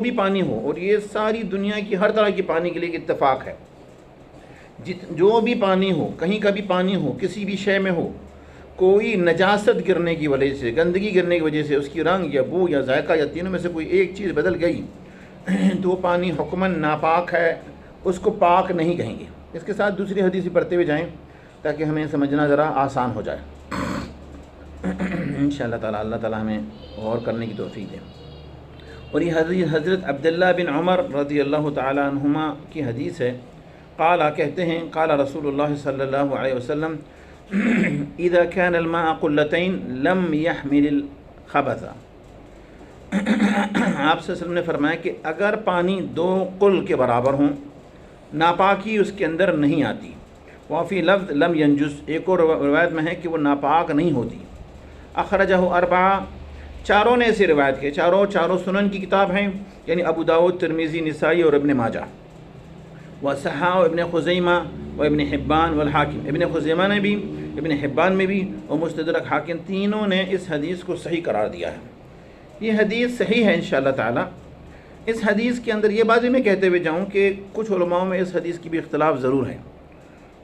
بھی پانی ہو، اور یہ ساری دنیا کی ہر طرح کی پانی کے لیے اتفاق ہے، جو بھی پانی ہو، کہیں کا بھی پانی ہو، کسی بھی شے میں ہو، کوئی نجاست گرنے کی وجہ سے، گندگی گرنے کی وجہ سے اس کی رنگ یا بو یا ذائقہ یا تینوں میں سے کوئی ایک چیز بدل گئی تو وہ پانی حکماً ناپاک ہے، اس کو پاک نہیں کہیں گے۔ اس کے ساتھ دوسری حدیث پڑھتے ہوئے جائیں تاکہ ہمیں سمجھنا ذرا آسان ہو جائے انشاءاللہ تعالی۔ اللہ تعالی ہمیں غور کرنے کی توفیق دے۔ اور یہ حضرت عبداللہ بن عمر رضی اللہ تعالی عنہما کی حدیث ہے، قال کہتے ہیں قال رسول اللہ صلی اللہ علیہ وسلم اذا كان الماء قلتين لم يحمل الخبث۔ آپ صلی اللہ علیہ وسلم نے فرمایا کہ اگر پانی 2 قل کے برابر ہوں، ناپاکی اس کے اندر نہیں آتی۔ وفی لفظ لم ينجس، ایک اور روایت میں ہے کہ وہ ناپاک نہیں ہوتی۔ اخرجہ 4، چاروں نے اسے روایت کی، چاروں سنن کی کتاب ہیں، یعنی ابو داؤد، ترمذی، نسائی اور ابن ماجہ۔ وصححہ ابن خزیمہ و ابن حبان والحاکم، ابن خزیمہ نے بھی، ابن حبان میں بھی، اور مستدرک حاکم، تینوں نے اس حدیث کو صحیح قرار دیا ہے۔ یہ حدیث صحیح ہے انشاءاللہ تعالی۔ اس حدیث کے اندر یہ بات بھی میں کہتے ہوئے جاؤں کہ کچھ علماء میں اس حدیث کی بھی اختلاف ضرور ہے۔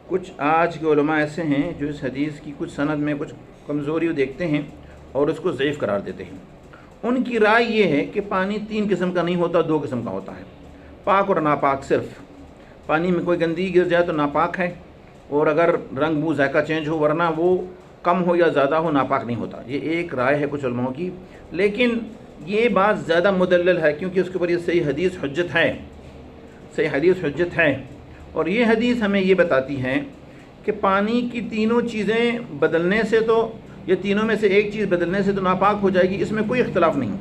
کچھ آج کے علماء ایسے ہیں جو اس حدیث کی کچھ سند میں کچھ کمزوری دیکھتے ہیں اور اس کو ضعیف قرار دیتے ہیں۔ ان کی رائے یہ ہے کہ پانی 3 قسم کا نہیں ہوتا، 2 قسم کا ہوتا ہے، پاک اور ناپاک۔ صرف پانی میں کوئی گندگی گر جائے تو ناپاک ہے، اور اگر رنگ بو ذائقہ چینج ہو، ورنہ وہ کم ہو یا زیادہ ہو، ناپاک نہیں ہوتا۔ یہ ایک رائے ہے کچھ علماء کی، لیکن یہ بات زیادہ مدلل ہے کیونکہ اس کے اوپر یہ صحیح حدیث حجت ہے، صحیح حدیث حجت ہے۔ اور یہ حدیث ہمیں یہ بتاتی ہے کہ پانی کی تینوں چیزیں بدلنے سے تو، یہ تینوں میں سے ایک چیز بدلنے سے تو ناپاک ہو جائے گی، اس میں کوئی اختلاف نہیں۔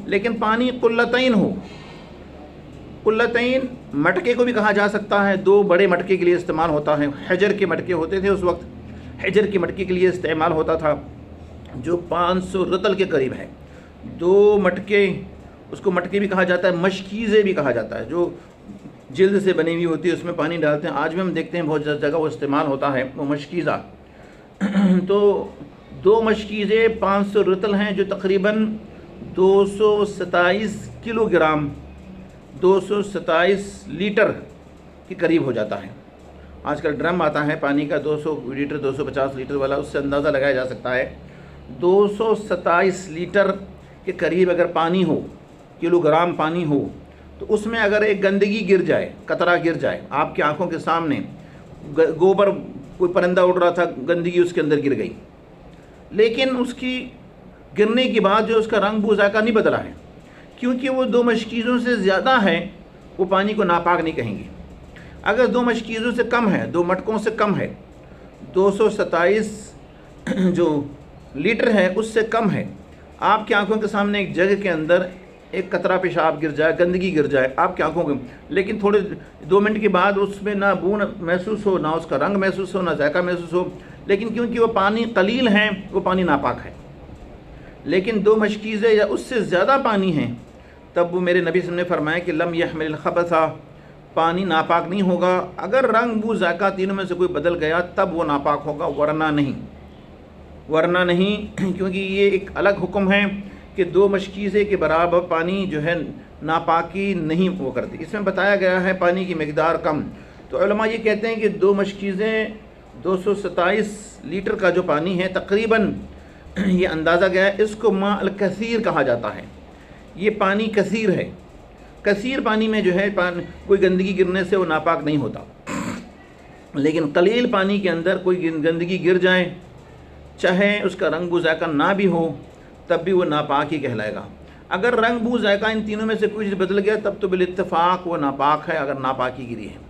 لیکن پانی قلتین ہو، قلتین مٹکے کو بھی کہا جا سکتا ہے، 2 بڑے مٹکے کے لیے استعمال ہوتا ہے۔ حجر کے مٹکے ہوتے تھے اس وقت، حجر کے مٹکے کے لیے استعمال ہوتا تھا، جو 500 رطل کے قریب ہے۔ 2 مٹکے، اس کو مٹکے بھی کہا جاتا ہے، مشکیزیں بھی کہا جاتا ہے، جو جلد سے بنی ہوئی ہوتی ہے، اس میں پانی ڈالتے ہیں۔ آج بھی ہم دیکھتے ہیں بہت جگہ وہ استعمال ہوتا ہے، وہ مشکیزہ۔ تو 2 مشکیزیں 500 رطل ہیں، جو تقریباً 227 کلو گرام، 227 لیٹر کے قریب ہو جاتا ہے۔ آج کل ڈرم آتا ہے پانی کا 200 لیٹر 250 لیٹر والا، اس سے اندازہ لگایا جا سکتا ہے 227 لیٹر کے قریب اگر پانی ہو، کلو گرام پانی ہو، تو اس میں اگر ایک گندگی گر جائے، قطرہ گر جائے آپ کی آنکھوں کے سامنے، گوبر کوئی پرندہ اڑ رہا تھا، گندگی اس کے اندر گر گئی، لیکن اس کی گرنے کے بعد جو اس کا رنگ بو ذائقہ نہیں بدلا ہے، کیونکہ وہ 2 مشکیزوں سے زیادہ ہے، وہ پانی کو ناپاک نہیں کہیں گے۔ اگر 2 مشکیزوں سے کم ہے، 2 مٹکوں سے کم ہے، 227 جو لیٹر ہے اس سے کم ہے، آپ کی آنکھوں کے سامنے ایک جگ کے اندر ایک قطرہ پیشاب گر جائے، گندگی گر جائے آپ کی آنکھوں کے، لیکن تھوڑے 2 منٹ کے بعد اس میں نہ بو محسوس ہو، نہ اس کا رنگ محسوس ہو، نہ ذائقہ محسوس ہو، لیکن کیونکہ وہ پانی قلیل ہیں، وہ پانی ناپاک ہے۔ لیکن 2 مشکیزیں یا اس سے زیادہ پانی ہیں، تب وہ میرے نبی صلی اللہ علیہ وسلم نے فرمایا کہ لم یحمل الخبث، پانی ناپاک نہیں ہوگا۔ اگر رنگ بو ذائقہ تینوں میں سے کوئی بدل گیا تب وہ ناپاک ہوگا، ورنہ نہیں، کیونکہ یہ ایک الگ حکم ہے کہ 2 مشکیزے کے برابر پانی جو ہے ناپاکی نہیں وہ کرتی۔ اس میں بتایا گیا ہے پانی کی مقدار کم، تو علماء یہ کہتے ہیں کہ 2 مشکیزیں 227 لیٹر کا جو پانی ہے، تقریباً یہ اندازہ گیا ہے، اس کو ماء الکثیر کہا جاتا ہے۔ یہ پانی کثیر ہے، کثیر پانی میں جو ہے کوئی گندگی گرنے سے وہ ناپاک نہیں ہوتا، لیکن قلیل پانی کے اندر کوئی گندگی گر جائے، چاہے اس کا رنگ بو ذائقہ نہ بھی ہو، تب بھی وہ ناپاک ہی کہلائے گا۔ اگر رنگ بو ذائقہ ان تینوں میں سے کوئی چیز بدل گیا تب تو بالاتفاق وہ ناپاک ہے، اگر ناپاکی گری ہے۔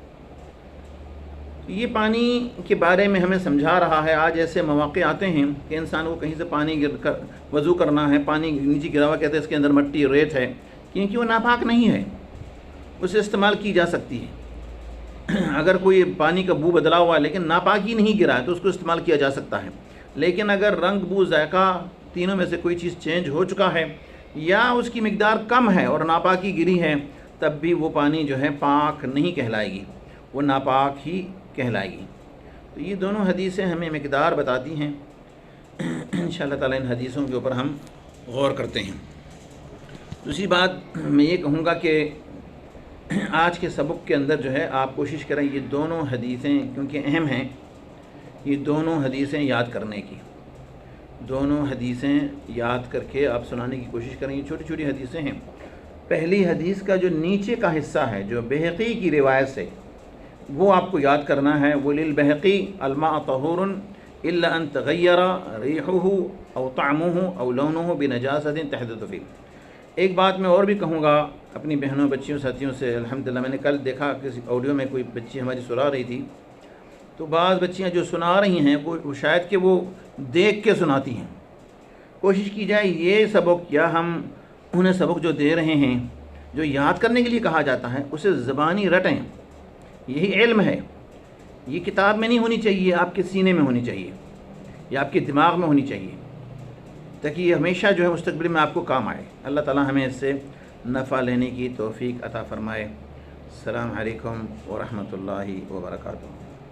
یہ پانی کے بارے میں ہمیں سمجھا رہا ہے۔ آج ایسے مواقع آتے ہیں کہ انسان کو کہیں سے پانی گر کر وضو کرنا ہے، پانی نیچے گرا ہوا، کہتے ہیں اس کے اندر مٹی ریت ہے، کیونکہ وہ ناپاک نہیں ہے، اسے استعمال کی جا سکتی ہے۔ اگر کوئی پانی کا بو بدلا ہوا ہے لیکن ناپاکی نہیں گرا ہے تو اس کو استعمال کیا جا سکتا ہے، لیکن اگر رنگ بو ذائقہ تینوں میں سے کوئی چیز چینج ہو چکا ہے یا اس کی مقدار کم ہے اور ناپاکی گری ہے، تب بھی وہ پانی جو ہے پاک نہیں کہلائے گی، وہ ناپاک ہی کہلائے گی۔ تو یہ دونوں حدیثیں ہمیں مقدار بتاتی ہیں۔ انشاءاللہ تعالی ان حدیثوں کے اوپر ہم غور کرتے ہیں۔ دوسری بات میں یہ کہوں گا کہ آج کے سبق کے اندر جو ہے آپ کوشش کریں یہ دونوں حدیثیں کیونکہ اہم ہیں، یہ دونوں حدیثیں یاد کرنے کی، دونوں حدیثیں یاد کر کے آپ سنانے کی کوشش کریں۔ یہ چھوٹی چھوٹی حدیثیں ہیں۔ پہلی حدیث کا جو نیچے کا حصہ ہے جو بہقی کی روایت سے، وہ آپ کو یاد کرنا ہے۔ وَلِلْبَهَقِي الْمَاءُ طَهُورٌ إِلَّا أَن تَغَيَّرَ رِيحُهُ أَوْ طَعْمُهُ أَوْ لَوْنُهُ بِنَجَاسَةٍ تَحْدُثُ فِيهِ۔ ایک بات میں اور بھی کہوں گا اپنی بہنوں بچیوں ساتھیوں سے، الحمدللہ میں نے کل دیکھا کسی آڈیو میں کوئی بچی ہماری سنا رہی تھی، تو بعض بچیاں جو سنا رہی ہیں وہ شاید کہ وہ دیکھ کے سناتی ہیں۔ کوشش کی جائے یہ سبق یا ہم انہیں سبق جو دے رہے ہیں جو یاد کرنے کے لیے کہا جاتا ہے اسے زبانی رٹیں، یہی علم ہے۔ یہ کتاب میں نہیں ہونی چاہیے، آپ کے سینے میں ہونی چاہیے یا آپ کے دماغ میں ہونی چاہیے، تاکہ یہ ہمیشہ جو ہے مستقبل میں آپ کو کام آئے۔ اللہ تعالی ہمیں اس سے نفع لینے کی توفیق عطا فرمائے۔ السلام علیکم ورحمۃ اللہ وبرکاتہ۔